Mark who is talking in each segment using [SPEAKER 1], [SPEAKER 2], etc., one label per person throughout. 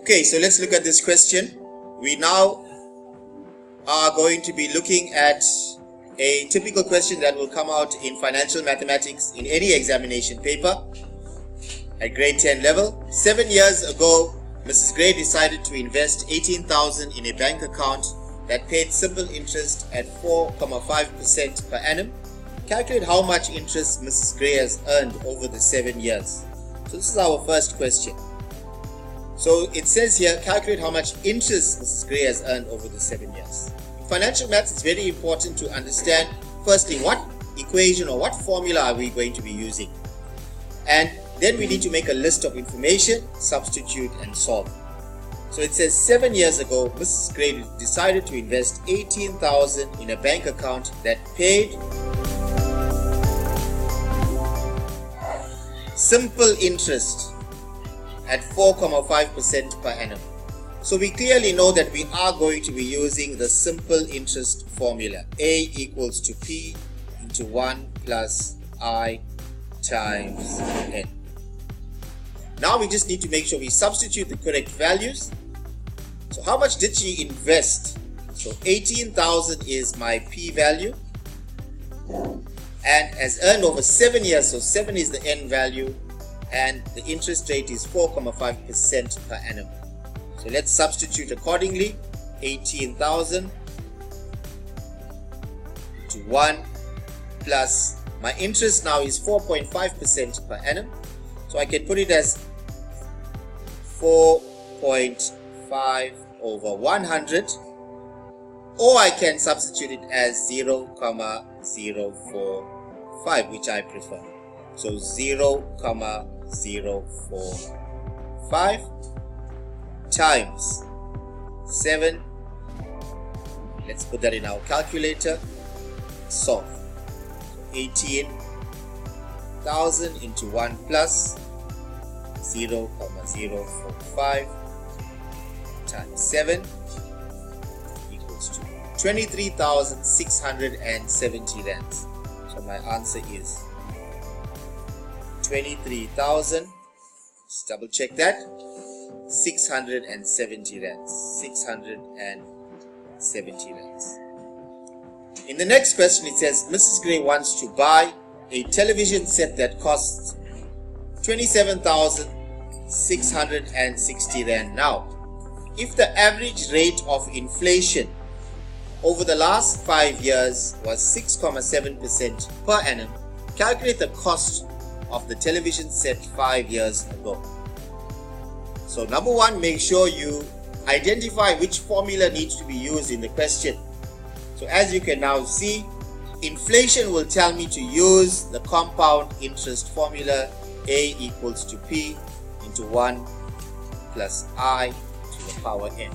[SPEAKER 1] Okay, so let's look at this question. We now are going to be looking at a typical question that will come out in financial mathematics in any examination paper at grade 10 level. 7 years ago, Mrs. Gray decided to invest 18,000 in a bank account that paid simple interest at 4.5% per annum. Calculate how much interest Mrs. Gray has earned over the 7 years. So this is our first question. So it says here, calculate how much interest Mrs. Gray has earned over the 7 years. In financial maths, it's very important to understand, firstly, what equation or what formula are we going to be using? And then we need to make a list of information, substitute and solve. So it says 7 years ago, Mrs. Gray decided to invest 18,000 in a bank account that paid simple interest at 4.5% per annum. So we clearly know that we are going to be using the simple interest formula. A equals to P into 1 plus I times N. Now we just need to make sure we substitute the correct values. So how much did she invest? So 18,000 is my P value. And as earned over 7 years, so 7 is the N value. And the interest rate is 4.5% per annum. So let's substitute accordingly. 18,000 to 1 plus my interest now is 4.5% per annum. So I can put it as 4.5 over 100, or I can substitute it as 0.045, which I prefer. So 0.045 times 7. Let's put that in our calculator. Solve. 18,000 into 1 plus 0.045 times 7 equals to 23,670 rands. So my answer is 23,000, just double check that, 670 rands. 670 rands. In the next question, it says Mrs. Gray wants to buy a television set that costs 27,660 rand. Now, if the average rate of inflation over the last 5 years was 6.7% per annum, calculate the cost of the television set 5 years ago. So number one, make sure you identify which formula needs to be used in the question. So as you can now see, inflation will tell me to use the compound interest formula. A equals to P into 1 plus I to the power N.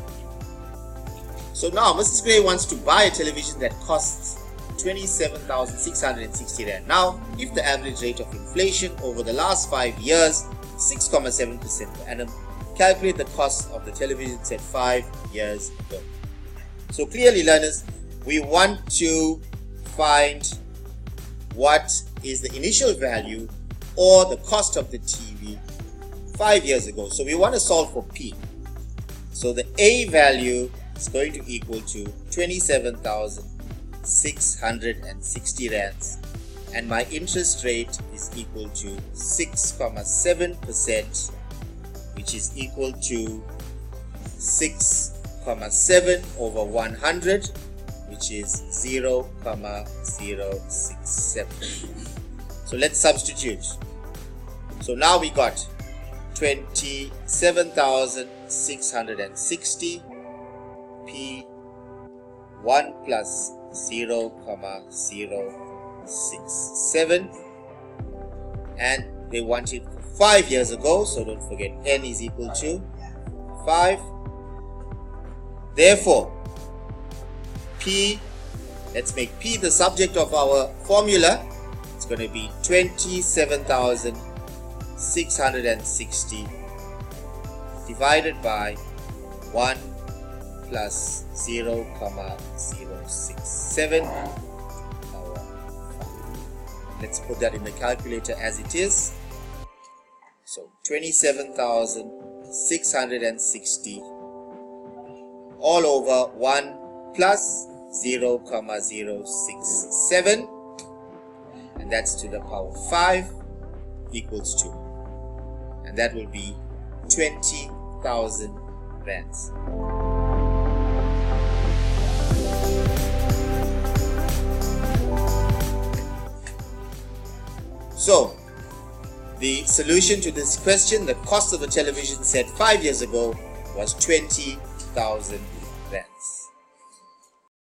[SPEAKER 1] So now Mrs. Gray wants to buy a television that costs 27,660 rand. Now, if the average rate of inflation over the last 5 years is 6.7% per annum, calculate the cost of the television set 5 years ago. So clearly, learners, we want to find what is the initial value or the cost of the TV 5 years ago. So we want to solve for P. So the A value is going to equal to 27,660 rands, and my interest rate is equal to 6.7%, which is equal to 6.7 over 100, which is 0.067. So let's substitute. So now we got 27,660 P 1 plus 0.067, and they want it 5 years ago, so don't forget N is equal to 5. Therefore, P, let's make P the subject of our formula. It's going to be 27,660 divided by 1 plus 0.067. Let's put that in the calculator as it is. So 27,660 660 all over 1 plus 0,067, and that's to the power 5 equals 2, and that will be 20,000 rands. So the solution to this question, the cost of a television set 5 years ago was 20,000